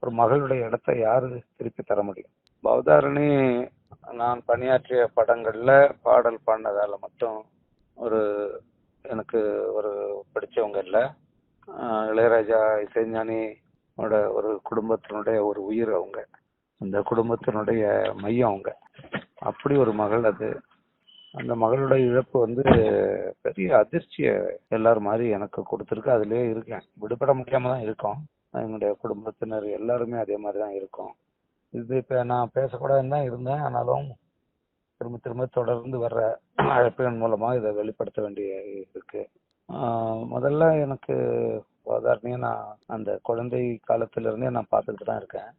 ஒரு மகளுடைய இடத்தை யாரு திருப்பி தர முடியும்? பவதாரணி நான் பணியாற்றிய படங்கள்ல பாடல் பாடினதால மட்டும் ஒரு எனக்கு ஒரு பிடிச்சவங்க இல்லை. இளையராஜா இசைஞானி ஒரு குடும்பத்தினுடைய ஒரு உயிர் அவங்க, அந்த குடும்பத்தினுடைய மையம் அவங்க. அப்படி ஒரு மகள் அது. அந்த மகளுடைய இழப்பு வந்து பெரிய அதிர்ச்சியை எல்லாரும் மாதிரி எனக்கு கொடுத்துருக்கு. அதுலயே இருக்கேன், விடுபட முடியாம தான் இருக்கோம். எங்களுடைய குடும்பத்தினர் எல்லாருமே அதே மாதிரி தான் இருக்கோம். இது இப்ப நான் பேசக்கூடாதுன்னு தான் இருந்தேன், ஆனாலும் திரும்ப திரும்ப தொடர்ந்து வர்ற அழைப்புகள் மூலமா இதை வெளிப்படுத்த வேண்டிய இருக்கு. முதல்ல எனக்கு உதாரணம், நான் அந்த குழந்தை காலத்துல இருந்தே நான் பார்த்துக்கிட்டு தான் இருக்கேன்.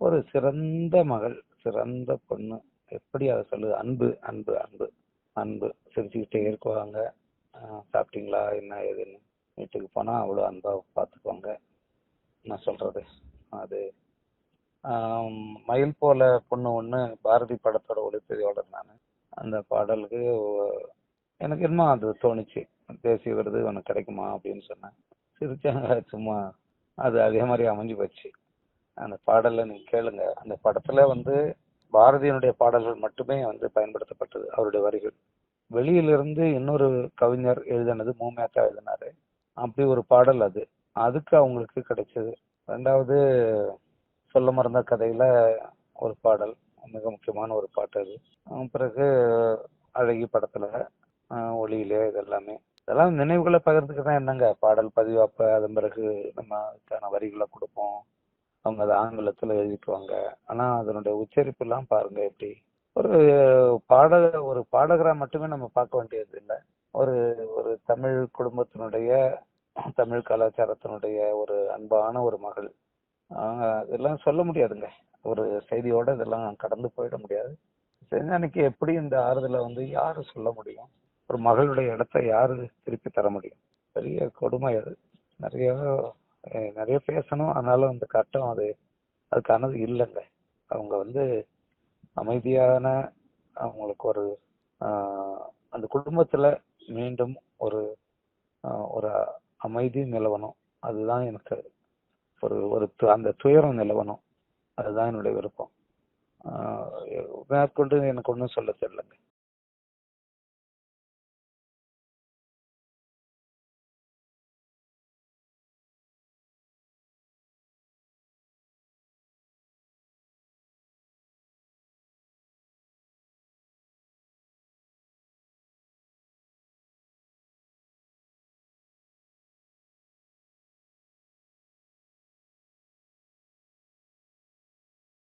ஒரு சிறந்த மகள், சிறந்த பொண்ணு. எப்படி அதை சொல்லுது? அன்பு அன்பு அன்பு அன்பு. சிரிச்சுக்கிட்டே இருக்குவாங்க. சாப்பிட்டீங்களா என்ன ஏதுன்னு வீட்டுக்கு போனா அவ்வளோ அன்பா பார்த்துக்குவாங்க. என்ன சொல்றது, அது மயில் போல பொண்ணு ஒண்ணு பாரதி படத்தோட ஒளிப்பதிவோட நான் அந்த பாடலுக்கு எனக்கு என்னமோ அது தோணுச்சு, தேசிய விருது உனக்கு கிடைக்குமா அப்படின்னு சொன்னேன். சிரிச்சாங்க சும்மா. அது அதே மாதிரி அமைஞ்சு போச்சு. அந்த பாடல்ல நீங்க கேளுங்க. அந்த படத்துல வந்து பாரதியினுடைய பாடல்கள் மட்டுமே வந்து பயன்படுத்தப்பட்டது, அவருடைய வரிகள். வெளியிலிருந்து இன்னொரு கவிஞர் எழுதினது, மூமேத்தா எழுதினாரு. அப்படி ஒரு பாடல் அது. அதுக்கு அவங்களுக்கு கிடைச்சது. ரெண்டாவது, சொல்ல மறந்த கதையில ஒரு பாடல், மிக முக்கியமான ஒரு பாட்டு அது. பிறகு அழகி படத்துல ஒளியிலே, இதெல்லாம் நினைவுகளை பகிர்ந்துக்கு தான். என்னங்க பாடல் பதிவாப்ப அதன் பிறகு நம்ம வரிகளை கொடுப்போம், அவங்க அதை ஆங்கிலத்துல எழுதிக்குவாங்க. ஆனா அதனுடைய உச்சரிப்பு எல்லாம் பாருங்க எப்படி. ஒரு ஒரு பாடகரா மட்டுமே நம்ம பார்க்க வேண்டியது இல்லை. ஒரு ஒரு தமிழ் குடும்பத்தினுடைய, தமிழ் கலாச்சாரத்தினுடைய ஒரு அன்பான ஒரு மகள். இதெல்லாம் சொல்ல முடியாதுங்க. ஒரு செய்தியோட இதெல்லாம் கடந்து போயிட முடியாது. செஞ்சானிக்கு எப்படி இந்த ஆறுதலை வந்து யாரு சொல்ல முடியும்? ஒரு மகளுடைய இடத்தை யாரு திருப்பி தர முடியும்? பெரிய கொடுமை அது. நிறைய நிறைய பேசணும், ஆனாலும் அந்த கட்டம் அதுக்கானது இல்லைங்க. அவங்க வந்து அமைதியான, அவங்களுக்கு ஒரு அந்த குடும்பத்துல மீண்டும் ஒரு ஒரு அமைதி நிலவணும். அதுதான் எனக்கு ஒரு அந்த துயரம் நிலவணும். அதுதான் என்னுடைய விருப்பம். மேற்கொண்டு எனக்கு ஒன்றும் சொல்ல தெரியலங்க.